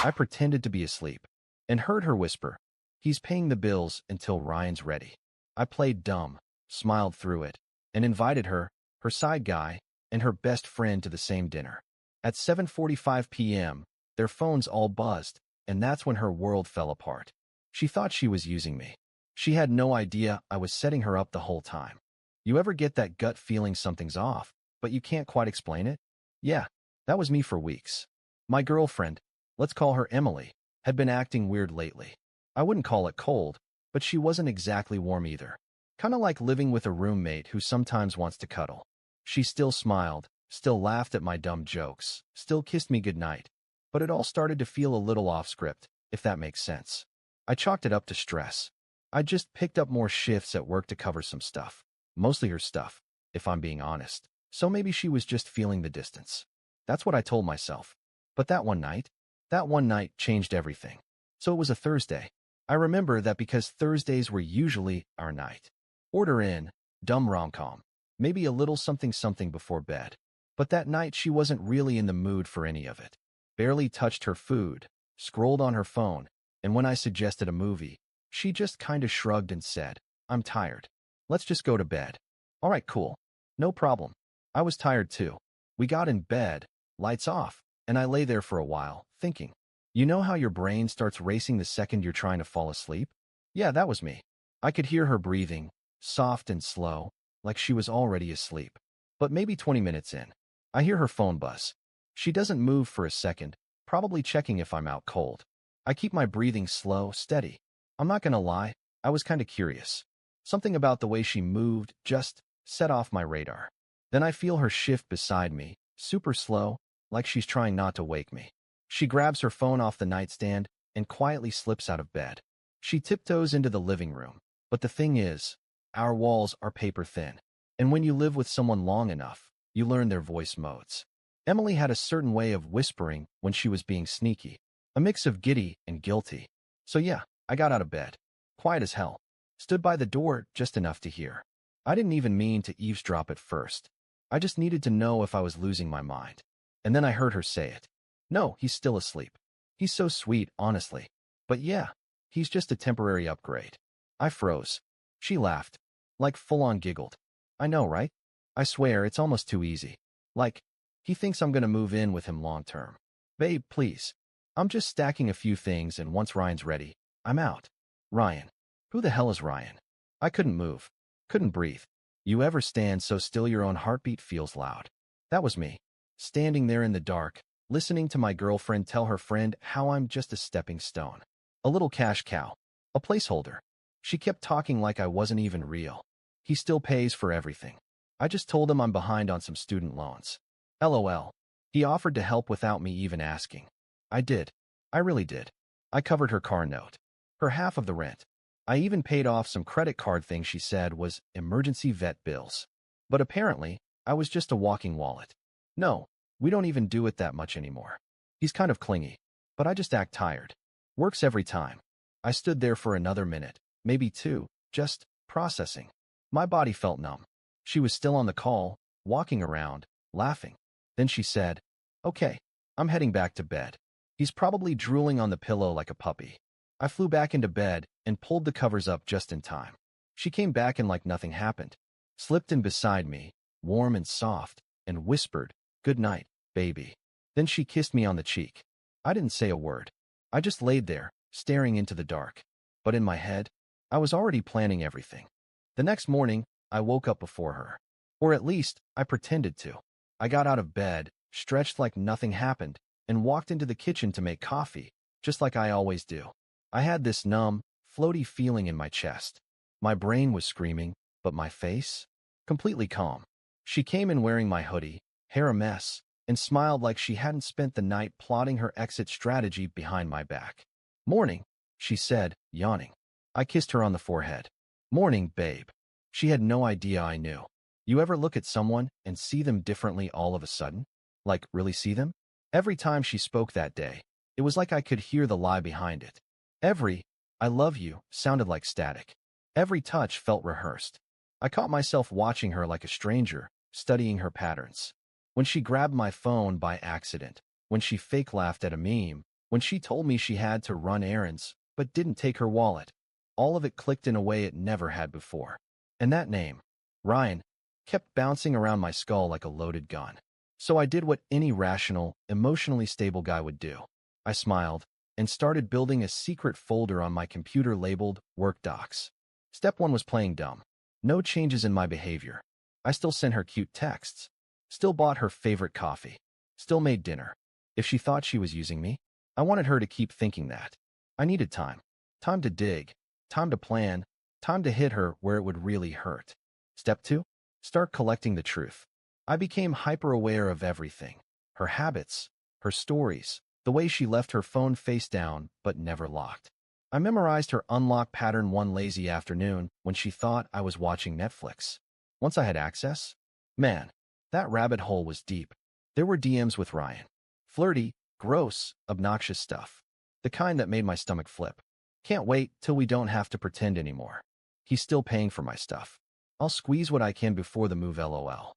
I pretended to be asleep and heard her whisper, "He's paying the bills until Ryan's ready." I played dumb, smiled through it, and invited her, her side guy, and her best friend to the same dinner. At 7:45 p.m., their phones all buzzed, and that's when her world fell apart. She thought she was using me. She had no idea I was setting her up the whole time. You ever get that gut feeling something's off, but you can't quite explain it? Yeah, that was me for weeks. My girlfriend, let's call her Emily, had been acting weird lately. I wouldn't call it cold, but she wasn't exactly warm either. Kinda like living with a roommate who sometimes wants to cuddle. She still smiled, still laughed at my dumb jokes, still kissed me goodnight. But it all started to feel a little off script, if that makes sense. I chalked it up to stress. I just picked up more shifts at work to cover some stuff. Mostly her stuff, if I'm being honest. So maybe she was just feeling the distance. That's what I told myself. But that one night changed everything. So it was a Thursday. I remember that because Thursdays were usually our night. Order in, dumb rom-com, maybe a little something before bed. But that night she wasn't really in the mood for any of it. Barely touched her food, scrolled on her phone, and when I suggested a movie, she just kinda shrugged and said, "I'm tired. Let's just go to bed." All right, cool. No problem. I was tired too. We got in bed, lights off, and I lay there for a while, thinking. You know how your brain starts racing the second you're trying to fall asleep? Yeah, that was me. I could hear her breathing, soft and slow, like she was already asleep. But maybe 20 minutes in, I hear her phone buzz. She doesn't move for a second, probably checking if I'm out cold. I keep my breathing slow, steady. I'm not gonna lie, I was kinda curious. Something about the way she moved just set off my radar. Then I feel her shift beside me, super slow, like she's trying not to wake me. She grabs her phone off the nightstand and quietly slips out of bed. She tiptoes into the living room. But the thing is, our walls are paper thin. And when you live with someone long enough, you learn their voice modes. Emily had a certain way of whispering when she was being sneaky, a mix of giddy and guilty. So yeah, I got out of bed, quiet as hell, stood by the door just enough to hear. I didn't even mean to eavesdrop at first. I just needed to know if I was losing my mind. And then I heard her say it. No, he's still asleep. He's so sweet, honestly. But yeah, he's just a temporary upgrade. I froze. She laughed, like full-on giggled. I know, right? I swear it's almost too easy. Like, he thinks I'm gonna move in with him long-term. Babe, please. I'm just stacking a few things and once Ryan's ready, I'm out. Ryan. Who the hell is Ryan? I couldn't move. Couldn't breathe. You ever stand so still your own heartbeat feels loud? That was me. Standing there in the dark, listening to my girlfriend tell her friend how I'm just a stepping stone. A little cash cow. A placeholder. She kept talking like I wasn't even real. He still pays for everything. I just told him I'm behind on some student loans. LOL. He offered to help without me even asking. I did. I really did. I covered her car note. Her half of the rent. I even paid off some credit card things she said was emergency vet bills. But apparently, I was just a walking wallet. No, we don't even do it that much anymore. He's kind of clingy, but I just act tired. Works every time. I stood there for another minute, maybe two, just processing. My body felt numb. She was still on the call, walking around, laughing. Then she said, "Okay, I'm heading back to bed. He's probably drooling on the pillow like a puppy." I flew back into bed and pulled the covers up just in time. She came back and like nothing happened. Slipped in beside me, warm and soft, and whispered, "Good night, baby." Then she kissed me on the cheek. I didn't say a word. I just laid there, staring into the dark. But in my head, I was already planning everything. The next morning, I woke up before her. Or at least, I pretended to. I got out of bed, stretched like nothing happened, and walked into the kitchen to make coffee, just like I always do. I had this numb, floaty feeling in my chest. My brain was screaming, but my face? Completely calm. She came in wearing my hoodie, hair a mess, and smiled like she hadn't spent the night plotting her exit strategy behind my back. "Morning," she said, yawning. I kissed her on the forehead. "Morning, babe." She had no idea I knew. You ever look at someone and see them differently all of a sudden? Like, really see them? Every time she spoke that day, it was like I could hear the lie behind it. Every, "I love you," sounded like static. Every touch felt rehearsed. I caught myself watching her like a stranger, studying her patterns. When she grabbed my phone by accident, when she fake laughed at a meme, When she told me she had to run errands, but didn't take her wallet, all of it clicked in a way it never had before. And that name, Ryan, kept bouncing around my skull like a loaded gun. So I did what any rational, emotionally stable guy would do. I smiled and started building a secret folder on my computer labeled Work Docs. Step 1 was playing dumb. No changes in my behavior. I still sent her cute texts. Still bought her favorite coffee. Still made dinner. If she thought she was using me, I wanted her to keep thinking that. I needed time. Time to dig. Time to plan. Time to hit her where it would really hurt. Step 2? Start collecting the truth. I became hyper-aware of everything. Her habits, her stories, the way she left her phone face down but never locked. I memorized her unlock pattern one lazy afternoon when she thought I was watching Netflix. Once I had access, man, that rabbit hole was deep. There were DMs with Ryan. Flirty, gross, obnoxious stuff. The kind that made my stomach flip. Can't wait till we don't have to pretend anymore. He's still paying for my stuff. I'll squeeze what I can before the move, lol.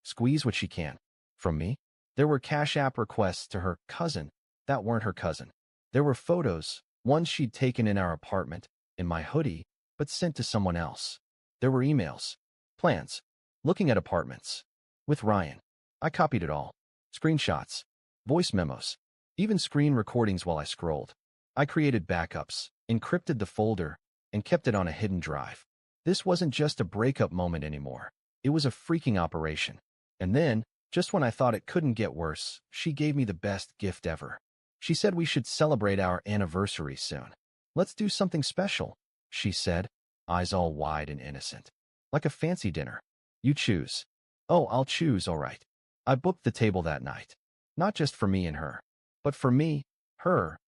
Squeeze what she can. From me? There were Cash App requests to her cousin that weren't her cousin. There were photos, ones she'd taken in our apartment, in my hoodie, but sent to someone else. There were emails, plans, looking at apartments. With Ryan. I copied it all. Screenshots, voice memos, even screen recordings while I scrolled. I created backups, encrypted the folder, and kept it on a hidden drive. This wasn't just a breakup moment anymore. It was a freaking operation. And then, just when I thought it couldn't get worse, she gave me the best gift ever. She said we should celebrate our anniversary soon. Let's do something special, she said, eyes all wide and innocent. Like a fancy dinner. You choose. Oh, I'll choose, all right. I booked the table that night. Not just for me and her, but for me, her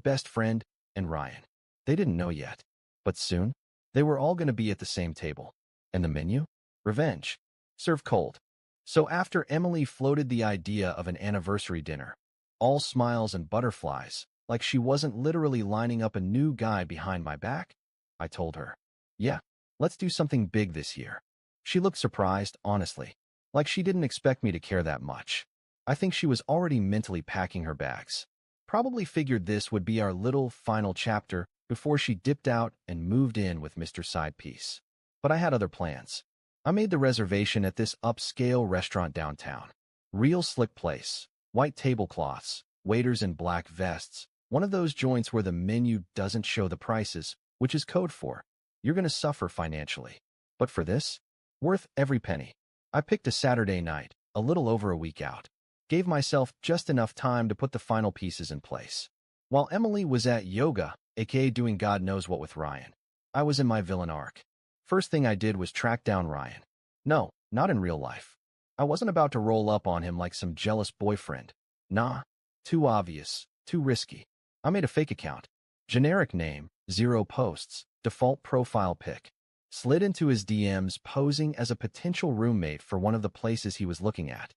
best friend, and Ryan. They didn't know yet. But soon, they were all going to be at the same table. And the menu? Revenge. Served cold. So after Emily floated the idea of an anniversary dinner, all smiles and butterflies, like she wasn't literally lining up a new guy behind my back, I told her, yeah, let's do something big this year. She looked surprised, honestly, like she didn't expect me to care that much. I think she was already mentally packing her bags. Probably figured this would be our little final chapter before she dipped out and moved in with Mr. Sidepiece. But I had other plans. I made the reservation at this upscale restaurant downtown. Real slick place, white tablecloths, waiters in black vests, one of those joints where the menu doesn't show the prices, which is code for, you're going to suffer financially. But for this, worth every penny. I picked a Saturday night, a little over a week out. Gave myself just enough time to put the final pieces in place. While Emily was at yoga, aka doing God knows what with Ryan, I was in my villain arc. First thing I did was track down Ryan. No, not in real life. I wasn't about to roll up on him like some jealous boyfriend. Nah, too obvious, too risky. I made a fake account. Generic name, 0 posts, default profile pic. Slid into his DMs posing as a potential roommate for one of the places he was looking at.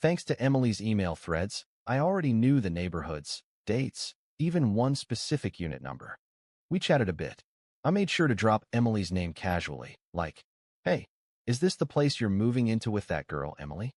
Thanks to Emily's email threads, I already knew the neighborhoods, dates, even one specific unit number. We chatted a bit. I made sure to drop Emily's name casually, like, hey, is this the place you're moving into with that girl, Emily?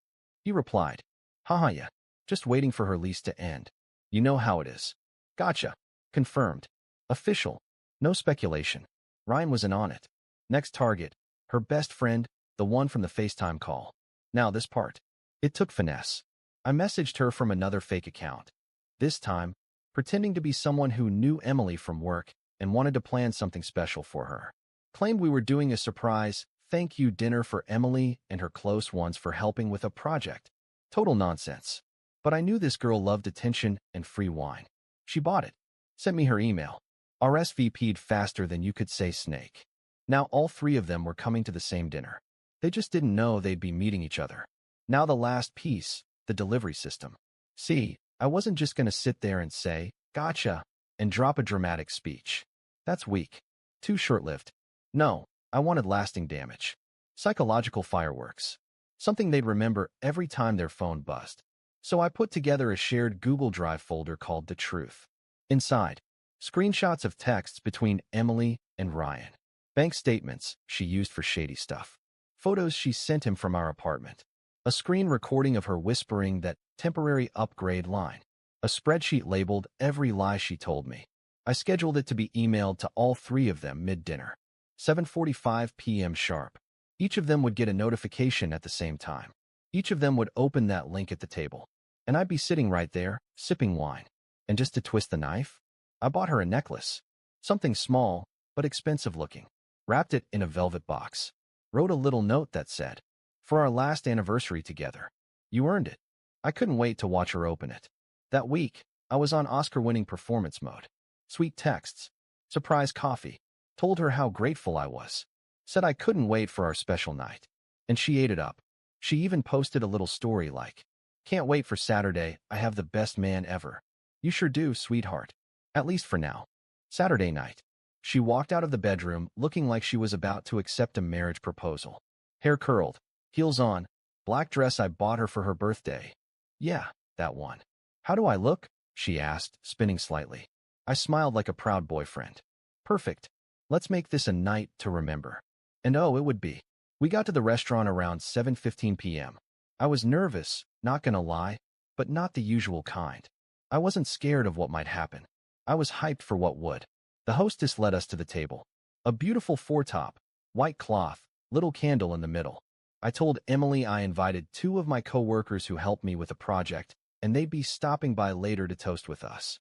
He replied, haha yeah, just waiting for her lease to end. You know how it is. Gotcha. Confirmed. Official. No speculation. Ryan was in on it. Next target, her best friend, the one from the FaceTime call. Now this part. It took finesse. I messaged her from another fake account. This time, pretending to be someone who knew Emily from work and wanted to plan something special for her. Claimed we were doing a surprise thank you dinner for Emily and her close ones for helping with a project. Total nonsense. But I knew this girl loved attention and free wine. She bought it. Sent me her email. RSVP'd faster than you could say snake. Now all 3 of them were coming to the same dinner. They just didn't know they'd be meeting each other. Now the last piece, the delivery system. See, I wasn't just going to sit there and say, gotcha, and drop a dramatic speech. That's weak. Too short-lived. No, I wanted lasting damage. Psychological fireworks. Something they'd remember every time their phone buzzed. So I put together a shared Google Drive folder called The Truth. Inside, screenshots of texts between Emily and Ryan. Bank statements she used for shady stuff. Photos she sent him from our apartment. A screen recording of her whispering that temporary upgrade line. A spreadsheet labeled every lie she told me. I scheduled it to be emailed to all three of them mid-dinner. 7:45 p.m. sharp. Each of them would get a notification at the same time. Each of them would open that link at the table. And I'd be sitting right there, sipping wine. And just to twist the knife, I bought her a necklace. Something small, but expensive looking. Wrapped it in a velvet box. Wrote a little note that said, "For our last anniversary together. You earned it." I couldn't wait to watch her open it. That week, I was on Oscar-winning performance mode. Sweet texts. Surprise coffee. Told her how grateful I was. Said I couldn't wait for our special night. And she ate it up. She even posted a little story like, "Can't wait for Saturday, I have the best man ever." You sure do, sweetheart. At least for now. Saturday night. She walked out of the bedroom looking like she was about to accept a marriage proposal. Hair curled, heels on, black dress I bought her for her birthday. Yeah, that one. "How do I look?" she asked, spinning slightly. I smiled like a proud boyfriend. "Perfect. Let's make this a night to remember." And oh, it would be. We got to the restaurant around 7:15 p.m. I was nervous, not gonna lie, but not the usual kind. I wasn't scared of what might happen. I was hyped for what would. The hostess led us to the table. A beautiful four-top, white cloth, little candle in the middle. I told Emily I invited two of my co-workers who helped me with a project, and they'd be stopping by later to toast with us.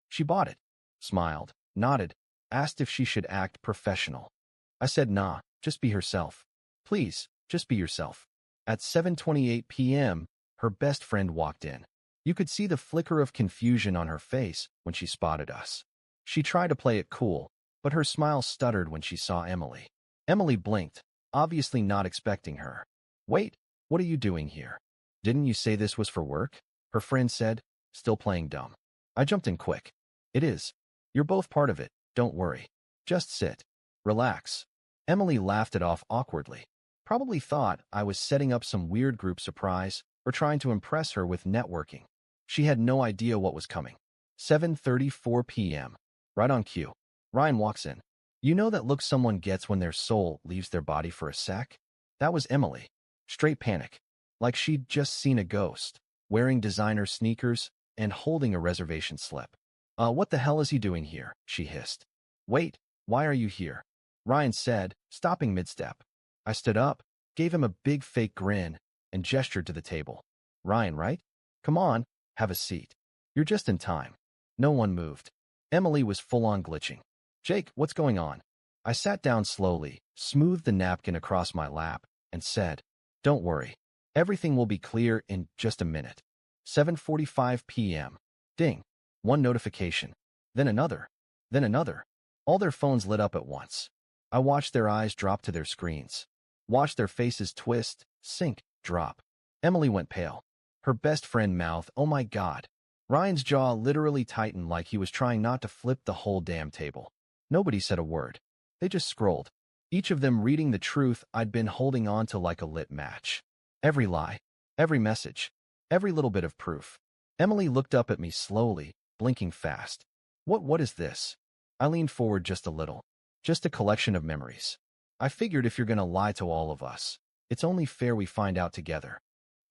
She bought it, smiled, nodded, asked if she should act professional. I said nah, just be herself. Please, just be yourself. At 7:28 p.m., her best friend walked in. You could see the flicker of confusion on her face when she spotted us. She tried to play it cool, but her smile stuttered when she saw Emily. Emily blinked, obviously not expecting her. "Wait, what are you doing here? Didn't you say this was for work?" her friend said, still playing dumb. I jumped in quick. "It is. You're both part of it, don't worry. Just sit. Relax." Emily laughed it off awkwardly. Probably thought I was setting up some weird group surprise or trying to impress her with networking. She had no idea what was coming. 7:34 p.m. Right on cue. Ryan walks in. You know that look someone gets when their soul leaves their body for a sec? That was Emily. Straight panic. Like she'd just seen a ghost, wearing designer sneakers and holding a reservation slip. What the hell is he doing here?" she hissed. "Wait, why are you here?" Ryan said, stopping mid-step. I stood up, gave him a big fake grin, and gestured to the table. "Ryan, right? Come on, have a seat. You're just in time." No one moved. Emily was full-on glitching. "Jake, what's going on?" I sat down slowly, smoothed the napkin across my lap, and said, "Don't worry. Everything will be clear in just a minute." 7:45 p.m. Ding. One notification. Then another. Then another. All their phones lit up at once. I watched their eyes drop to their screens. Watched their faces twist, sink, drop. Emily went pale. Her best friend mouthed, "Oh my God." Ryan's jaw literally tightened like he was trying not to flip the whole damn table. Nobody said a word. They just scrolled. Each of them reading the truth I'd been holding on to like a lit match. Every lie. Every message. Every little bit of proof. Emily looked up at me slowly, blinking fast. What is this?" I leaned forward just a little. "Just a collection of memories. I figured if you're gonna lie to all of us, it's only fair we find out together."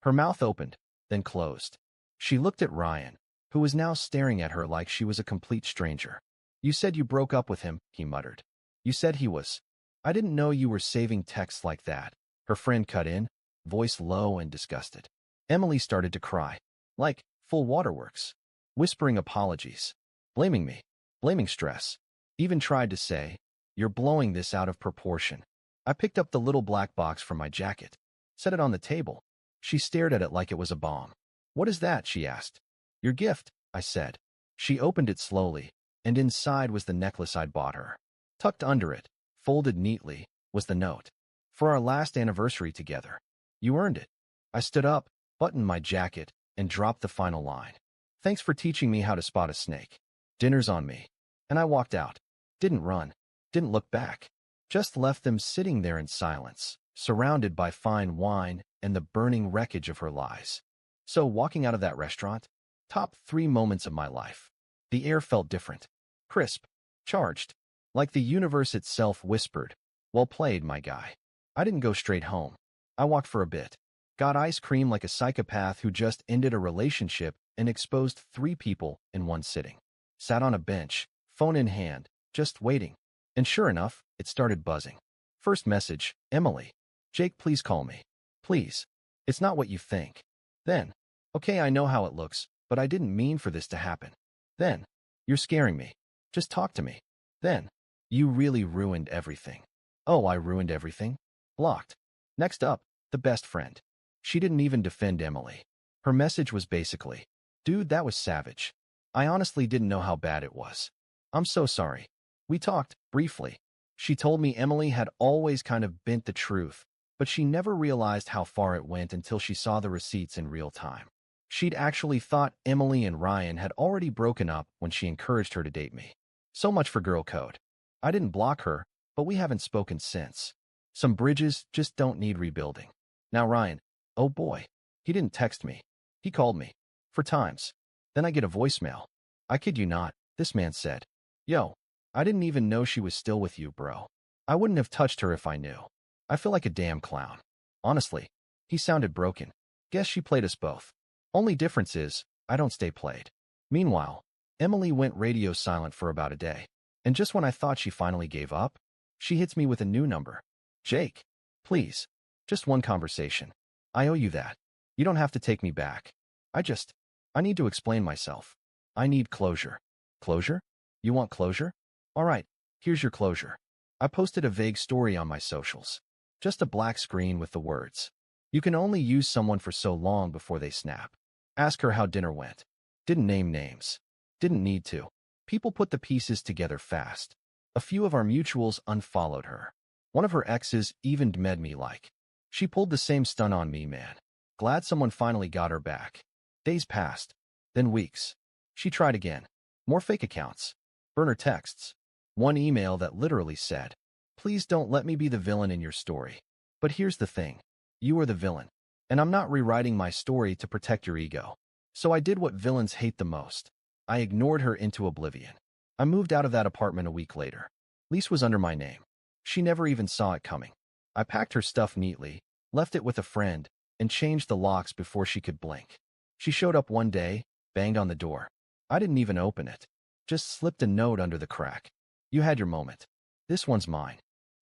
Her mouth opened, then closed. She looked at Ryan, who was now staring at her like she was a complete stranger. "You said you broke up with him," he muttered. "You said he was." "I didn't know you were saving texts like that," her friend cut in, voice low and disgusted. Emily started to cry. Like, full waterworks. Whispering apologies. Blaming me. Blaming stress. Even tried to say, "You're blowing this out of proportion." I picked up the little black box from my jacket. Set it on the table. She stared at it like it was a bomb. "What is that?" she asked. "Your gift," I said. She opened it slowly, and inside was the necklace I'd bought her. Tucked under it, folded neatly, was the note. "For our last anniversary together. You earned it." I stood up, buttoned my jacket, and dropped the final line. "Thanks for teaching me how to spot a snake. Dinner's on me." And I walked out. Didn't run. Didn't look back. Just left them sitting there in silence, surrounded by fine wine and the burning wreckage of her lies. So walking out of that restaurant, top 3 moments of my life. The air felt different. Crisp. Charged. Like the universe itself whispered, "Well played, my guy." I didn't go straight home. I walked for a bit. Got ice cream like a psychopath who just ended a relationship and exposed 3 people in one sitting. Sat on a bench, phone in hand, just waiting. And sure enough, it started buzzing. First message, Emily. Jake, please call me. Please. It's not what you think. Then, okay, I know how it looks, but I didn't mean for this to happen. Then, you're scaring me. Just talk to me. Then, you really ruined everything. Oh, I ruined everything? Blocked. Next up, the best friend. She didn't even defend Emily. Her message was basically, dude, that was savage. I honestly didn't know how bad it was. I'm so sorry. We talked, briefly. She told me Emily had always kind of bent the truth, but she never realized how far it went until she saw the receipts in real time. She'd actually thought Emily and Ryan had already broken up when she encouraged her to date me. So much for girl code. I didn't block her, but we haven't spoken since. Some bridges just don't need rebuilding. Now Ryan, oh boy, he didn't text me. He called me. 4 times. Then I get a voicemail. I kid you not, this man said, yo, I didn't even know she was still with you, bro. I wouldn't have touched her if I knew. I feel like a damn clown. Honestly, he sounded broken. Guess she played us both. Only difference is, I don't stay played. Meanwhile, Emily went radio silent for about a day. And just when I thought she finally gave up, she hits me with a new number. Jake, please, just one conversation. I owe you that. You don't have to take me back. I need to explain myself. I need closure. Closure? You want closure? All right, here's your closure. I posted a vague story on my socials. Just a black screen with the words. You can only use someone for so long before they snap. Ask her how dinner went. Didn't name names. Didn't need to. People put the pieces together fast. A few of our mutuals unfollowed her. One of her exes even DM'd me like. She pulled the same stunt on me, man. Glad someone finally got her back. Days passed. Then weeks. She tried again. More fake accounts. Burner texts. One email that literally said, please don't let me be the villain in your story. But here's the thing. You are the villain. And I'm not rewriting my story to protect your ego. So I did what villains hate the most. I ignored her into oblivion. I moved out of that apartment a week later. Lease was under my name. She never even saw it coming. I packed her stuff neatly, left it with a friend, and changed the locks before she could blink. She showed up one day, banged on the door. I didn't even open it. Just slipped a note under the crack. You had your moment. This one's mine.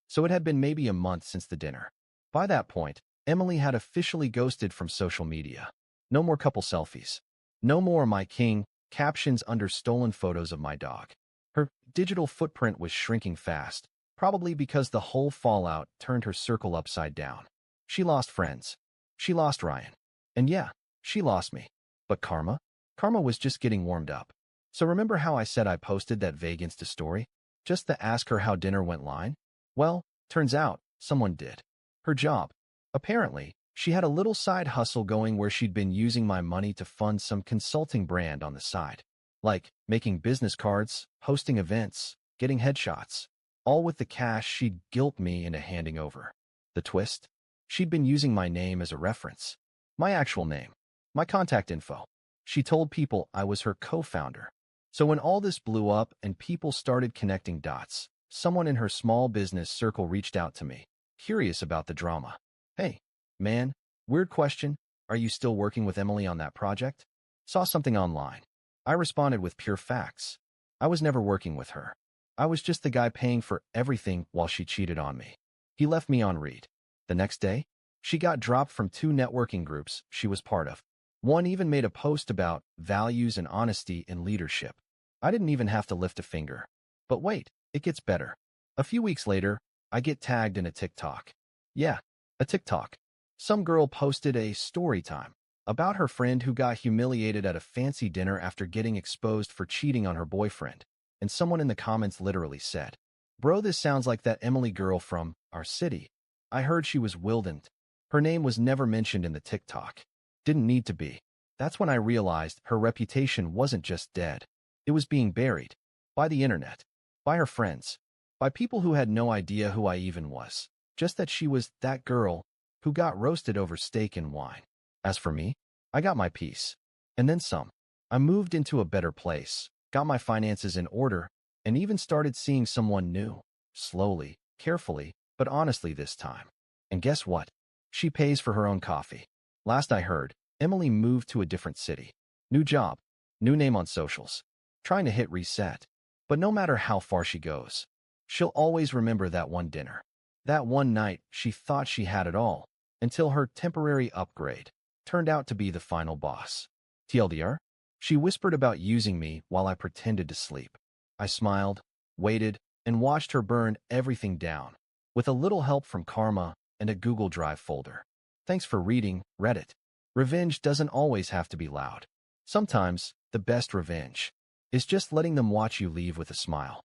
So it had been maybe a month since the dinner. By that point, Emily had officially ghosted from social media. No more couple selfies. No more my king captions under stolen photos of my dog. Her digital footprint was shrinking fast, probably because the whole fallout turned her circle upside down. She lost friends. She lost Ryan. And yeah, she lost me. But karma? Karma was just getting warmed up. So remember how I said I posted that vague Insta story? Just to ask her how dinner went line? Well, turns out, someone did. Her job. Apparently, she had a little side hustle going where she'd been using my money to fund some consulting brand on the side. Like, making business cards, hosting events, getting headshots. All with the cash she'd guilt me into handing over. The twist? She'd been using my name as a reference. My actual name. My contact info. She told people I was her co-founder. So when all this blew up and people started connecting dots, someone in her small business circle reached out to me, curious about the drama. Hey, man, weird question. Are you still working with Emily on that project? Saw something online. I responded with pure facts. I was never working with her. I was just the guy paying for everything while she cheated on me. He left me on read. The next day, she got dropped from 2 networking groups she was part of. One even made a post about values and honesty in leadership. I didn't even have to lift a finger. But wait, it gets better. A few weeks later, I get tagged in a TikTok. Yeah, a TikTok. Some girl posted a story time about her friend who got humiliated at a fancy dinner after getting exposed for cheating on her boyfriend. And someone in the comments literally said, bro, this sounds like that Emily girl from our city. I heard she was Wildant. Her name was never mentioned in the TikTok. Didn't need to be. That's when I realized her reputation wasn't just dead. It was being buried. By the internet. By her friends. By people who had no idea who I even was. Just that she was that girl who got roasted over steak and wine. As for me, I got my piece. And then some. I moved into a better place, got my finances in order, and even started seeing someone new. Slowly, carefully, but honestly this time. And guess what? She pays for her own coffee. Last I heard, Emily moved to a different city. New job, new name on socials, trying to hit reset. But no matter how far she goes, she'll always remember that one dinner. That one night she thought she had it all, until her temporary upgrade turned out to be the final boss. TLDR? She whispered about using me while I pretended to sleep. I smiled, waited, and watched her burn everything down, with a little help from Karma and a Google Drive folder. Thanks for reading, Reddit. Revenge doesn't always have to be loud. Sometimes, the best revenge is just letting them watch you leave with a smile.